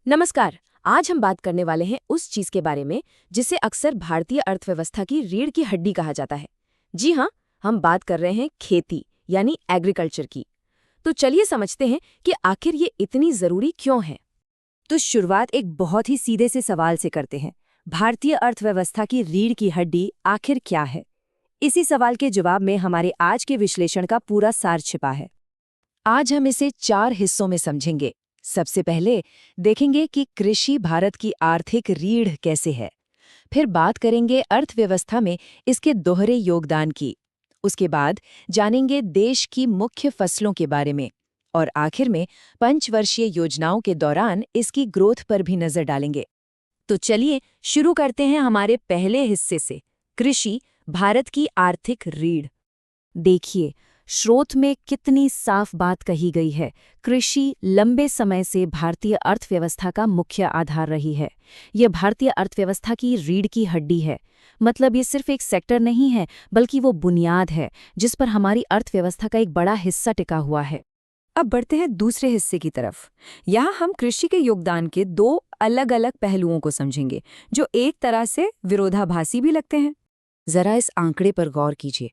नमस्कार। आज हम बात करने वाले हैं उस चीज के बारे में जिसे अक्सर भारतीय अर्थव्यवस्था की रीढ़ की हड्डी कहा जाता है। जी हाँ, हम बात कर रहे हैं खेती यानी एग्रीकल्चर की। तो चलिए समझते हैं कि आखिर ये इतनी जरूरी क्यों है। तो शुरुआत एक बहुत ही सीधे से सवाल से करते हैं। भारतीय अर्थव्यवस्था की रीढ़ की हड्डी आखिर क्या है? इसी सवाल के जवाब में हमारे आज के विश्लेषण का पूरा सार छिपा है। आज हम इसे 4 हिस्सों में समझेंगे। सबसे पहले देखेंगे कि कृषि भारत की आर्थिक रीढ़ कैसे है। फिर बात करेंगे अर्थव्यवस्था में इसके दोहरे योगदान की। उसके बाद जानेंगे देश की मुख्य फसलों के बारे में। और आखिर में पंचवर्षीय योजनाओं के दौरान इसकी ग्रोथ पर भी नजर डालेंगे। तो चलिए शुरू करते हैं हमारे पहले हिस्से से, कृषि भारत की आर्थिक रीढ़। देखिए, स्रोत में कितनी साफ बात कही गई है। कृषि लंबे समय से भारतीय अर्थव्यवस्था का मुख्य आधार रही है। यह भारतीय अर्थव्यवस्था की रीढ़ की हड्डी है। मतलब ये सिर्फ एक सेक्टर नहीं है, बल्कि वो बुनियाद है जिस पर हमारी अर्थव्यवस्था का एक बड़ा हिस्सा टिका हुआ है। अब बढ़ते हैं दूसरे हिस्से की तरफ। यहाँ हम कृषि के योगदान के 2 अलग-अलग पहलुओं को समझेंगे, जो एक तरह से विरोधाभासी भी लगते हैं। जरा इस आंकड़े पर गौर कीजिए।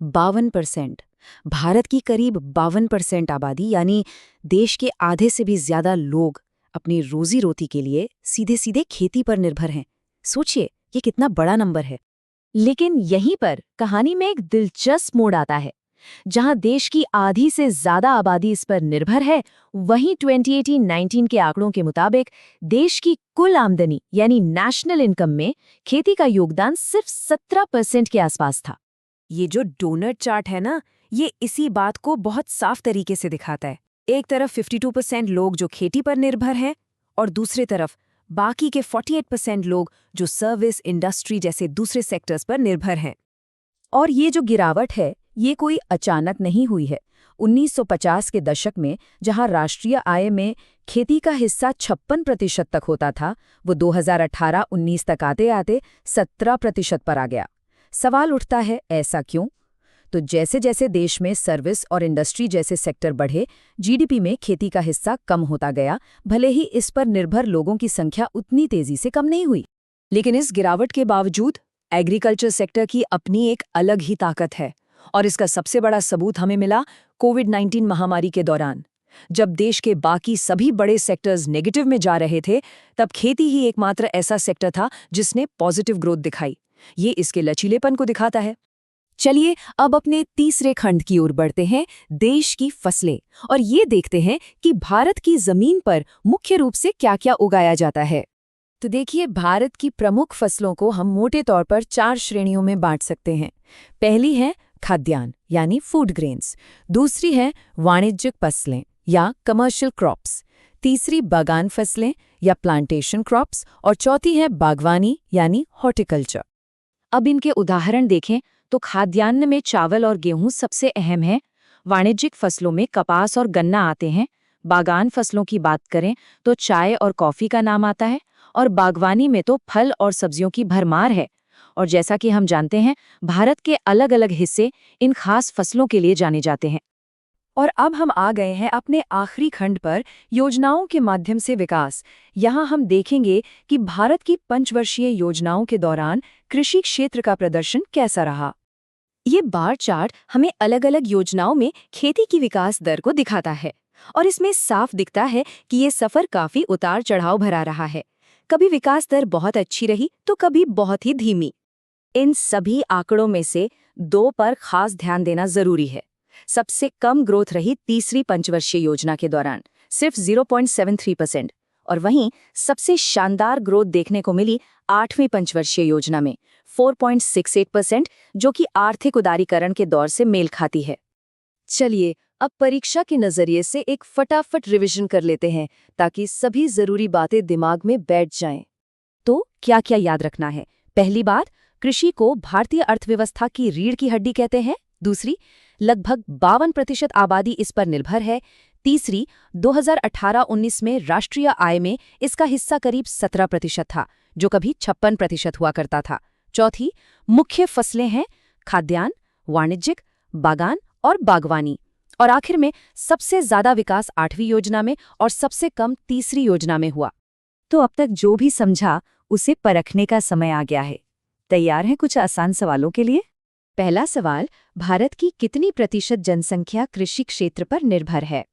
52%। भारत की करीब 52% आबादी यानी देश के आधे से भी ज्यादा लोग अपनी रोजी रोटी के लिए सीधे सीधे खेती पर निर्भर हैं। सोचिए, ये कितना बड़ा नंबर है। लेकिन यहीं पर कहानी में एक दिलचस्प मोड़ आता है। जहां देश की आधी से ज्यादा आबादी इस पर निर्भर है, वहीं 2018-19 के आंकड़ों के मुताबिक देश की कुल आमदनी यानी नेशनल इनकम में खेती का योगदान सिर्फ 17% के आसपास था। ये जो डोनट चार्ट है ना, ये इसी बात को बहुत साफ तरीके से दिखाता है। एक तरफ 52% लोग जो खेती पर निर्भर हैं और दूसरी तरफ बाकी के 48% लोग जो सर्विस, इंडस्ट्री जैसे दूसरे सेक्टर्स पर निर्भर हैं। और ये जो गिरावट है, ये कोई अचानक नहीं हुई है। 1950 के दशक में जहां राष्ट्रीय आय में खेती का हिस्सा 56% तक होता था, वो 2018-19 तक आते आते 17% पर आ गया। सवाल उठता है, ऐसा क्यों? तो जैसे जैसे देश में सर्विस और इंडस्ट्री जैसे सेक्टर बढ़े, जीडीपी में खेती का हिस्सा कम होता गया, भले ही इस पर निर्भर लोगों की संख्या उतनी तेजी से कम नहीं हुई। लेकिन इस गिरावट के बावजूद एग्रीकल्चर सेक्टर की अपनी एक अलग ही ताकत है। और इसका सबसे बड़ा सबूत हमें मिला कोविड-19 महामारी के दौरान। जब देश के बाकी सभी बड़े सेक्टर्स नेगेटिव में जा रहे थे, तब खेती ही एकमात्र ऐसा सेक्टर था जिसने पॉजिटिव ग्रोथ दिखाई। ये इसके लचीलेपन को दिखाता है। चलिए अब अपने तीसरे खंड की ओर बढ़ते हैं, देश की फसलें, और ये देखते हैं कि भारत की जमीन पर मुख्य रूप से क्या-क्या उगाया जाता है। तो देखिए, भारत की प्रमुख फसलों को हम मोटे तौर पर 4 श्रेणियों में बांट सकते हैं। पहली है खाद्यान्न यानी फूड ग्रेन्स, दूसरी है वाणिज्यिक फसलें या कमर्शियल क्रॉप्स, तीसरी बागान फसलें या प्लांटेशन क्रॉप्स, और चौथी है बागवानी यानी हॉर्टिकल्चर। अब इनके उदाहरण देखें तो खाद्यान्न में चावल और गेहूं सबसे अहम है। वाणिज्यिक फसलों में कपास और गन्ना आते हैं। बागान फसलों की बात करें तो चाय और कॉफी का नाम आता है। और बागवानी में तो फल और सब्जियों की भरमार है। और जैसा कि हम जानते हैं, भारत के अलग अलग हिस्से इन खास फसलों के लिए जाने जाते हैं। और अब हम आ गए हैं अपने आखिरी खंड पर, योजनाओं के माध्यम से विकास। यहाँ हम देखेंगे कि भारत की पंचवर्षीय योजनाओं के दौरान कृषि क्षेत्र का प्रदर्शन कैसा रहा। ये बार चार्ट हमें अलग अलग योजनाओं में खेती की विकास दर को दिखाता है। और इसमें साफ दिखता है कि ये सफर काफी उतार चढ़ाव भरा रहा है। कभी विकास दर बहुत अच्छी रही तो कभी बहुत ही धीमी। इन सभी आंकड़ों में से 2 पर खास ध्यान देना जरूरी है। सबसे कम ग्रोथ रही तीसरी पंचवर्षीय योजना के दौरान, सिर्फ 0.73%, और वहीं सबसे शानदार ग्रोथ देखने को मिली 8वीं पंचवर्षीय योजना में 4.68%, जो कि आर्थिक उदारीकरण के दौर से मेल खाती है। चलिए अब परीक्षा के नजरिए से एक फटाफट रिवीजन कर लेते हैं, ताकि सभी जरूरी बातें दिमाग में बैठ जाएं। तो क्या क्या याद रखना है? पहली बात, कृषि को भारतीय अर्थव्यवस्था की रीढ़ की हड्डी कहते हैं। दूसरी, लगभग 52% आबादी इस पर निर्भर है। तीसरी, 2018-19 में राष्ट्रीय आय में इसका हिस्सा करीब 17% था, जो कभी 56% हुआ करता था। चौथी, मुख्य फसलें हैं खाद्यान्न, वाणिज्यिक, बागान और बागवानी। और आखिर में सबसे ज्यादा विकास 8वीं योजना में और सबसे कम तीसरी योजना में हुआ। तो अब तक जो भी समझा उसे परखने का समय आ गया है। तैयार हैं कुछ आसान सवालों के लिए? पहला सवाल, भारत की कितनी प्रतिशत जनसंख्या कृषि क्षेत्र पर निर्भर है?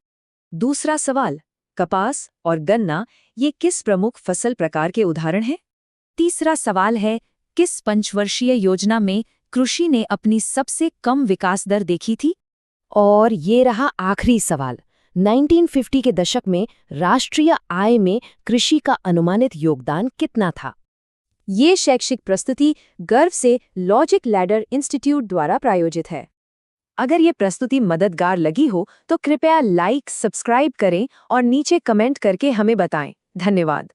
दूसरा सवाल, कपास और गन्ना ये किस प्रमुख फसल प्रकार के उदाहरण हैं? तीसरा सवाल है, किस पंचवर्षीय योजना में कृषि ने अपनी सबसे कम विकास दर देखी थी? और ये रहा आखिरी सवाल, 1950 के दशक में राष्ट्रीय आय में कृषि का अनुमानित योगदान कितना था? ये शैक्षिक प्रस्तुति गर्व से लॉजिक लैडर इंस्टीट्यूट द्वारा प्रायोजित है। अगर ये प्रस्तुति मददगार लगी हो तो कृपया लाइक, सब्सक्राइब करें और नीचे कमेंट करके हमें बताएं। धन्यवाद।